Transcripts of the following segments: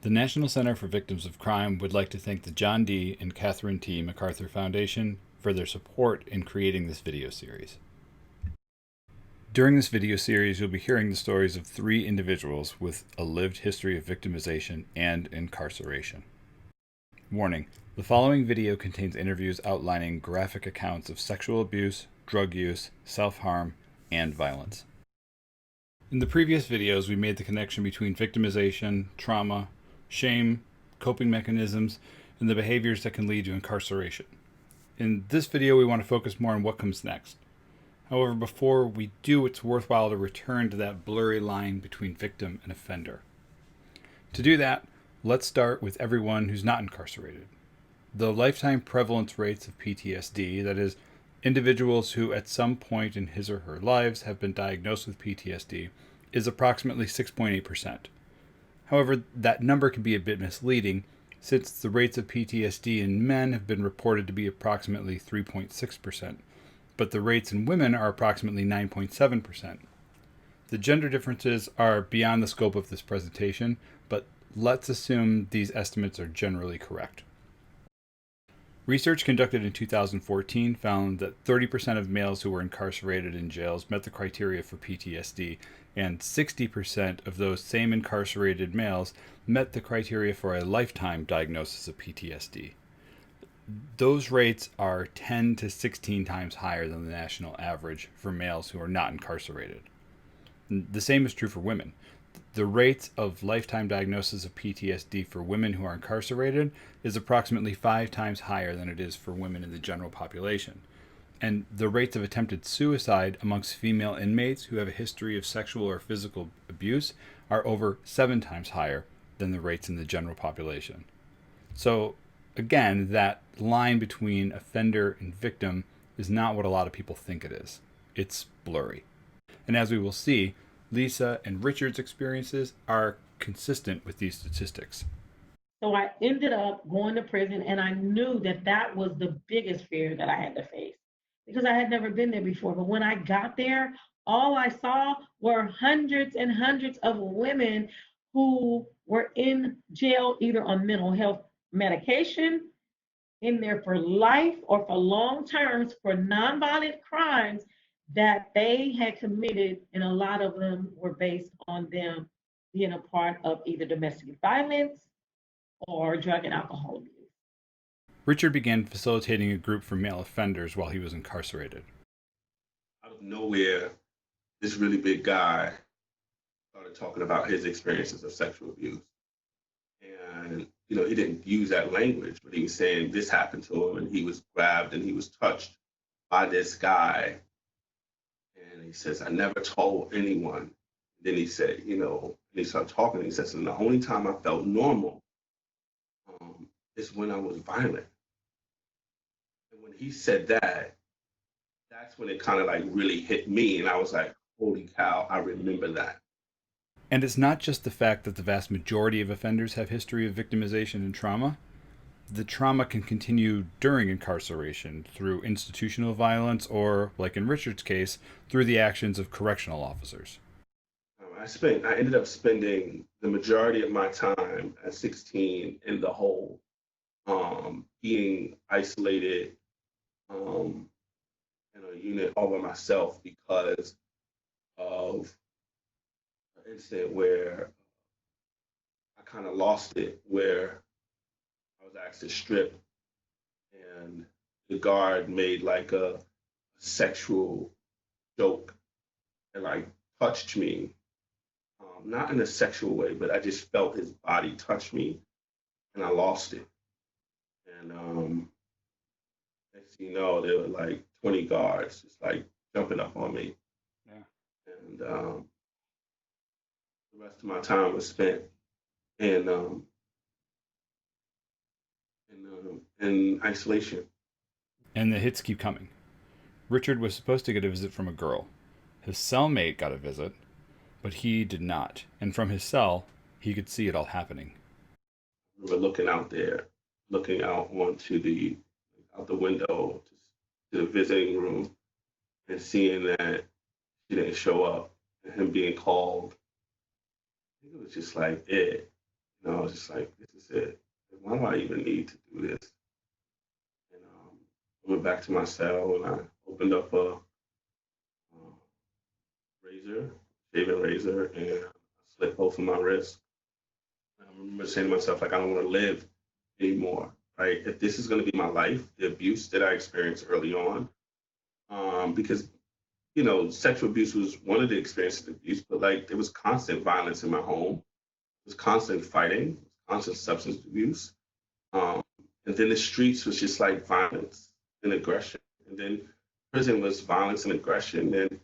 The National Center for Victims of Crime would like to thank the John D. and Catherine T. MacArthur Foundation for their support in creating this video series. During this video series, you'll be hearing the stories of 3 individuals with a lived history of victimization and incarceration. Warning: the following video contains interviews outlining graphic accounts of sexual abuse, drug use, self-harm, and violence. In the previous videos, we made the connection between victimization, trauma, shame, coping mechanisms, and the behaviors that can lead to incarceration. In this video, we want to focus more on what comes next. However, before we do, it's worthwhile to return to that blurry line between victim and offender. To do that, let's start with everyone who's not incarcerated. The lifetime prevalence rates of PTSD, that is, individuals who at some point in his or her lives have been diagnosed with PTSD, is approximately 6.8%. However, that number can be a bit misleading, since the rates of PTSD in men have been reported to be approximately 3.6%, but the rates in women are approximately 9.7%. The gender differences are beyond the scope of this presentation, but let's assume these estimates are generally correct. Research conducted in 2014 found that 30% of males who were incarcerated in jails met the criteria for PTSD, and 60% of those same incarcerated males met the criteria for a lifetime diagnosis of PTSD. Those rates are 10 to 16 times higher than the national average for males who are not incarcerated. The same is true for women. The rates of lifetime diagnosis of PTSD for women who are incarcerated is approximately 5 times higher than it is for women in the general population. And the rates of attempted suicide amongst female inmates who have a history of sexual or physical abuse are over 7 times higher than the rates in the general population. So, again, that line between offender and victim is not what a lot of people think it is. It's blurry. And as we will see, Lisa and Richard's experiences are consistent with these statistics. So I ended up going to prison, and I knew that that was the biggest fear that I had to face because I had never been there before. But when I got there, all I saw were hundreds and hundreds of women who were in jail either on mental health medication, in there for life, or for long terms for nonviolent crimes that they had committed, and a lot of them were based on them being a part of either domestic violence or drug and alcohol abuse. Richard began facilitating a group for male offenders while he was incarcerated. Out of nowhere, this really big guy started talking about his experiences of sexual abuse. And, he didn't use that language, but he was saying this happened to him and he was grabbed and he was touched by this guy. And he says, I never told anyone. Then he said, and he started talking. And he says, and the only time I felt normal is when I was violent. And when he said that, that's when it kind of like really hit me. And I was like, holy cow, I remember that. And it's not just the fact that the vast majority of offenders have history of victimization and trauma. The trauma can continue during incarceration through institutional violence or, like in Richard's case, through the actions of correctional officers. I ended up spending the majority of my time at 16 in the hole, being isolated in a unit all by myself because of an incident where I kind of lost it, where I was asked to strip, and the guard made like a sexual joke and like touched me, not in a sexual way, but I just felt his body touch me, and I lost it. And next thing you know, there were like 20 guards just like jumping up on me. Yeah. And the rest of my time was spent in in isolation. And the hits keep coming. Richard was supposed to get a visit from a girl. His cellmate got a visit, but he did not. And from his cell, he could see it all happening. We were looking out there, looking out out the window to the visiting room, and seeing that she didn't show up, and him being called. I think it was just like it. I was just like, this is it. Why do I even need to do this? And I went back to my cell and I opened up a razor, shaving razor, and I slit both of my wrists. I remember saying to myself, like, I don't want to live anymore, right? If this is going to be my life, the abuse that I experienced early on, because, sexual abuse was one of the experiences of abuse, but like there was constant violence in my home, there was constant fighting, constant substance abuse. Um, and then the streets was just like violence and aggression. And then prison was violence and aggression. And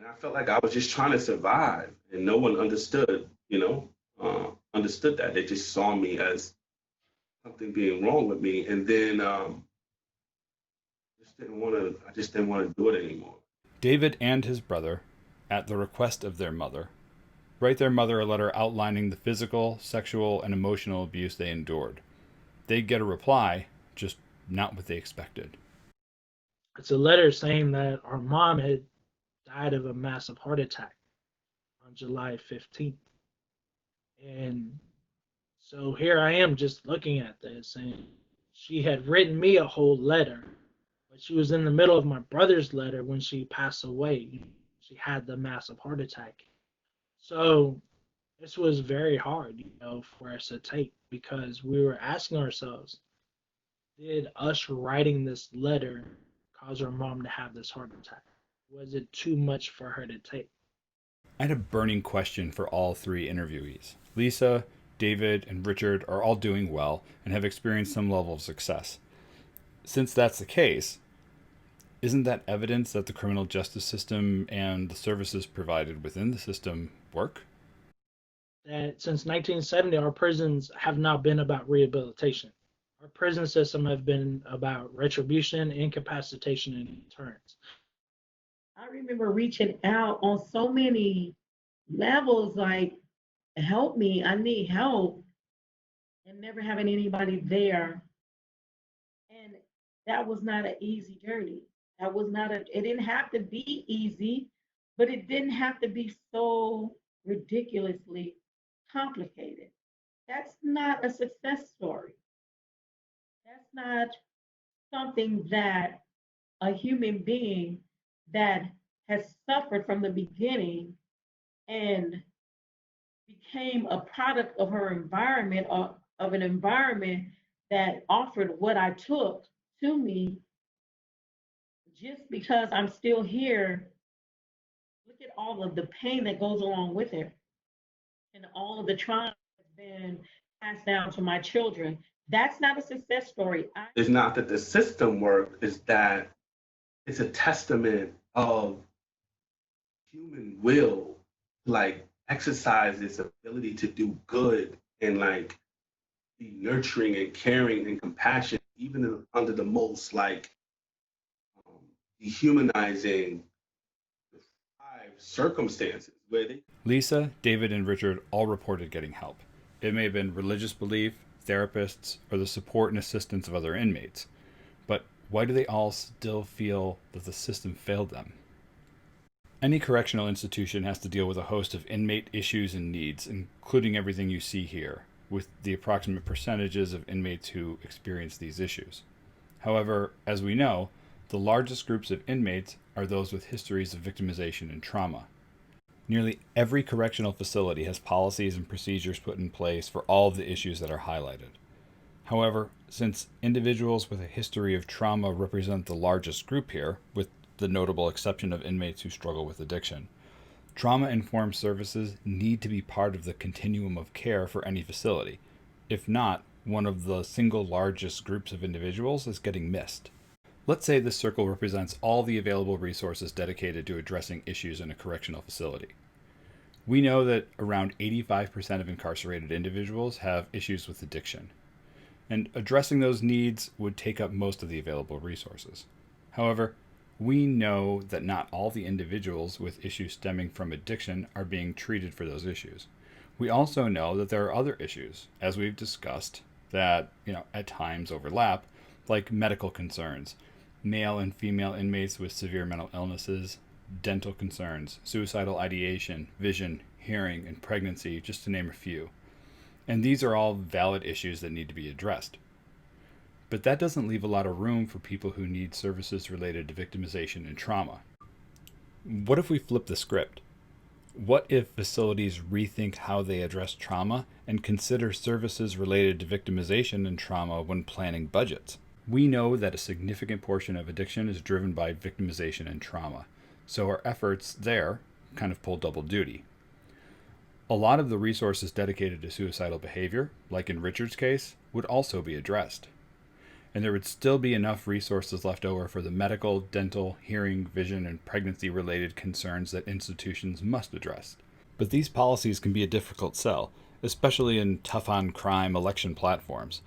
I felt like I was just trying to survive, and no one understood, understood that. They just saw me as something being wrong with me, and then I just didn't want to do it anymore. David and his brother, at the request of their mother, write their mother a letter outlining the physical, sexual, and emotional abuse they endured. They get a reply, just not what they expected. It's a letter saying that our mom had died of a massive heart attack on July 15th. And so here I am just looking at this, and she had written me a whole letter, but she was in the middle of my brother's letter when she passed away. She had the massive heart attack. So this was very hard, for us to take because we were asking ourselves, did us writing this letter cause our mom to have this heart attack? Was it too much for her to take? I had a burning question for all three interviewees. Lisa, David, and Richard are all doing well and have experienced some level of success. Since that's the case, isn't that evidence that the criminal justice system and the services provided within the system work? That since 1970, our prisons have not been about rehabilitation. Our prison system have been about retribution, incapacitation, and deterrence. I remember reaching out on so many levels, like, help me, I need help, and never having anybody there. And that was not an easy journey. It didn't have to be easy, but it didn't have to be so ridiculously complicated. That's not a success story. That's not something that a human being that has suffered from the beginning and became a product of her environment or of an environment that offered what I took to me. Just because I'm still here, look at all of the pain that goes along with it and all of the trauma that's been passed down to my children. That's not a success story. It's not that the system worked, it's that it's a testament of human will, like exercise its ability to do good and like be nurturing and caring and compassionate, even under the most like dehumanizing circumstances where they. Lisa, David, and Richard all reported getting help. It may have been religious belief, therapists, or the support and assistance of other inmates. But why do they all still feel that the system failed them? Any correctional institution has to deal with a host of inmate issues and needs, including everything you see here, with the approximate percentages of inmates who experience these issues. However, as we know, the largest groups of inmates are those with histories of victimization and trauma. Nearly every correctional facility has policies and procedures put in place for all of the issues that are highlighted. However, since individuals with a history of trauma represent the largest group here, with the notable exception of inmates who struggle with addiction, trauma-informed services need to be part of the continuum of care for any facility. If not, one of the single largest groups of individuals is getting missed. Let's say this circle represents all the available resources dedicated to addressing issues in a correctional facility. We know that around 85% of incarcerated individuals have issues with addiction, and addressing those needs would take up most of the available resources. However, we know that not all the individuals with issues stemming from addiction are being treated for those issues. We also know that there are other issues, as we've discussed, that at times overlap, like medical concerns, male and female inmates with severe mental illnesses, dental concerns, suicidal ideation, vision, hearing, and pregnancy, just to name a few. And these are all valid issues that need to be addressed. But that doesn't leave a lot of room for people who need services related to victimization and trauma. What if we flip the script? What if facilities rethink how they address trauma and consider services related to victimization and trauma when planning budgets? We know that a significant portion of addiction is driven by victimization and trauma, so our efforts there kind of pull double duty. A lot of the resources dedicated to suicidal behavior, like in Richard's case, would also be addressed. And there would still be enough resources left over for the medical, dental, hearing, vision, and pregnancy related concerns that institutions must address. But these policies can be a difficult sell, especially in tough on crime election platforms.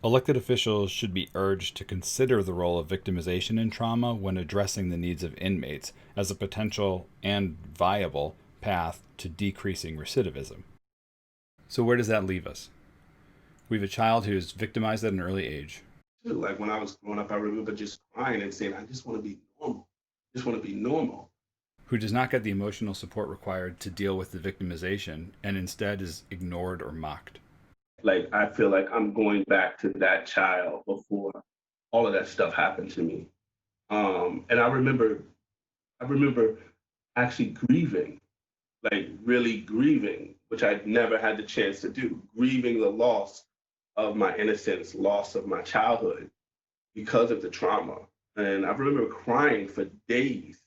Elected officials should be urged to consider the role of victimization and trauma when addressing the needs of inmates as a potential and viable path to decreasing recidivism. So, where does that leave us? We have a child who is victimized at an early age. Like when I was growing up, I remember just crying and saying, I just want to be normal. I just want to be normal. Who does not get the emotional support required to deal with the victimization and instead is ignored or mocked. Like I feel like I'm going back to that child before all of that stuff happened to me. And I remember actually grieving, like really grieving, which I'd never had the chance to do, grieving the loss of my innocence, loss of my childhood because of the trauma. And I remember crying for days.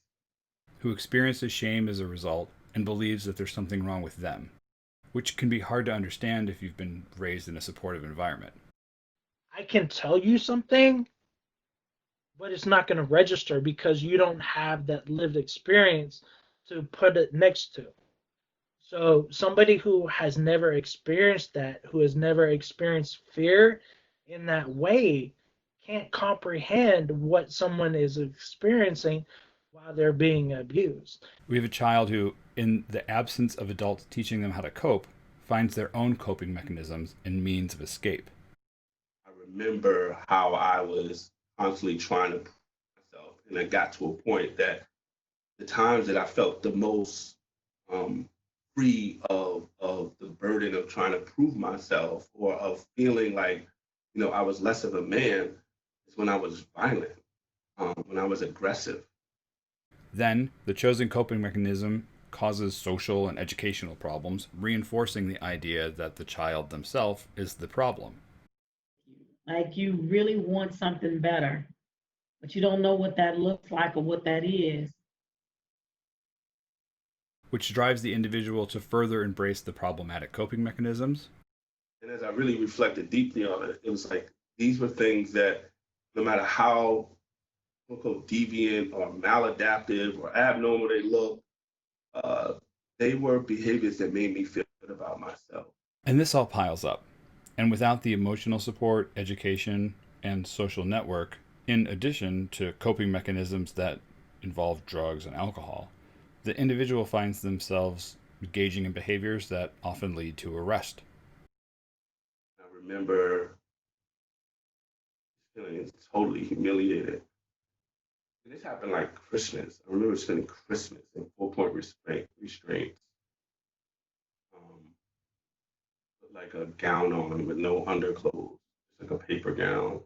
Who experiences shame as a result and believes that there's something wrong with them, which can be hard to understand if you've been raised in a supportive environment. I can tell you something, but it's not going to register because you don't have that lived experience to put it next to. So somebody who has never experienced that, who has never experienced fear in that way, can't comprehend what someone is experiencing while they're being abused. We have a child who, in the absence of adults teaching them how to cope, finds their own coping mechanisms and means of escape. I remember how I was constantly trying to prove myself, and it got to a point that the times that I felt the most free of the burden of trying to prove myself or of feeling like, I was less of a man is when I was violent, when I was aggressive. Then, the chosen coping mechanism causes social and educational problems, reinforcing the idea that the child themselves is the problem. Like you really want something better, but you don't know what that looks like or what that is. Which drives the individual to further embrace the problematic coping mechanisms. And as I really reflected deeply on it, it was like these were things that no matter how quote unquote deviant or maladaptive or abnormal they look, uh, they were behaviors that made me feel good about myself. And this all piles up. And without the emotional support, education, and social network, in addition to coping mechanisms that involve drugs and alcohol, the individual finds themselves engaging in behaviors that often lead to arrest. I remember feeling totally humiliated. And this happened like Christmas. I remember spending Christmas in 4-point restraints, with like a gown on with no underclothes, just like a paper gown.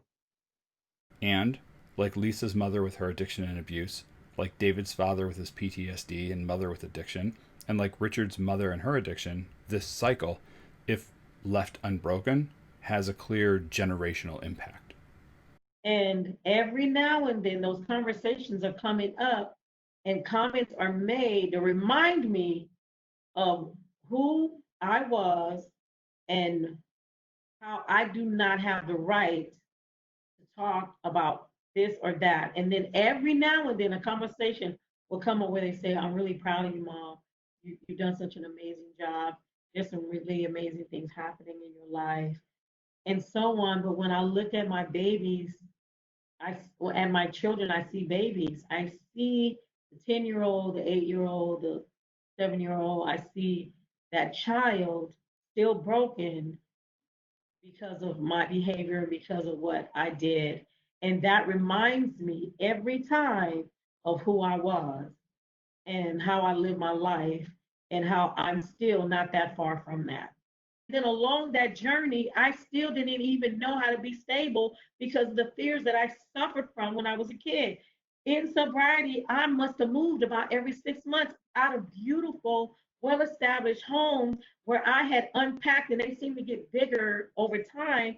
And, like Lisa's mother with her addiction and abuse, like David's father with his PTSD and mother with addiction, and like Richard's mother and her addiction, this cycle, if left unbroken, has a clear generational impact. And every now and then, those conversations are coming up and comments are made to remind me of who I was and how I do not have the right to talk about this or that. And then every now and then, a conversation will come up where they say, I'm really proud of you, Mom. You've done such an amazing job. There's some really amazing things happening in your life, and so on. But when I look at my babies, and my children, I see babies. I see the 10-year-old, the 8-year-old, the 7-year-old. I see that child still broken because of my behavior and because of what I did. And that reminds me every time of who I was and how I live my life and how I'm still not that far from that. then along that journey, I still didn't even know how to be stable because of the fears that I suffered from when I was a kid. In sobriety, I must have moved about every 6 months out of beautiful, well established homes where I had unpacked, and they seemed to get bigger over time.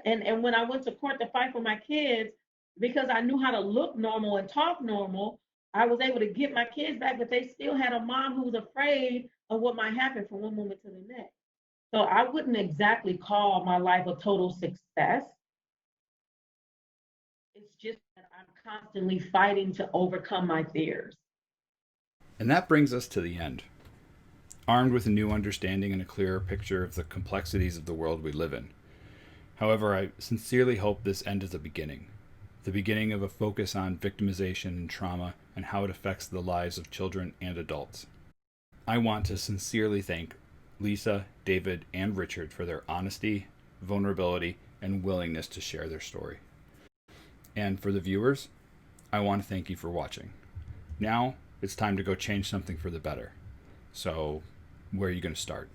And when I went to court to fight for my kids, because I knew how to look normal and talk normal, I was able to get my kids back, but they still had a mom who was afraid of what might happen from one moment to the next. So I wouldn't exactly call my life a total success. It's just that I'm constantly fighting to overcome my fears. And that brings us to the end. Armed with a new understanding and a clearer picture of the complexities of the world we live in. However, I sincerely hope this end is the beginning of a focus on victimization and trauma and how it affects the lives of children and adults. I want to sincerely thank Lisa, David, and Richard for their honesty, vulnerability, and willingness to share their story. And for the viewers, I want to thank you for watching. Now it's time to go change something for the better. So, where are you going to start?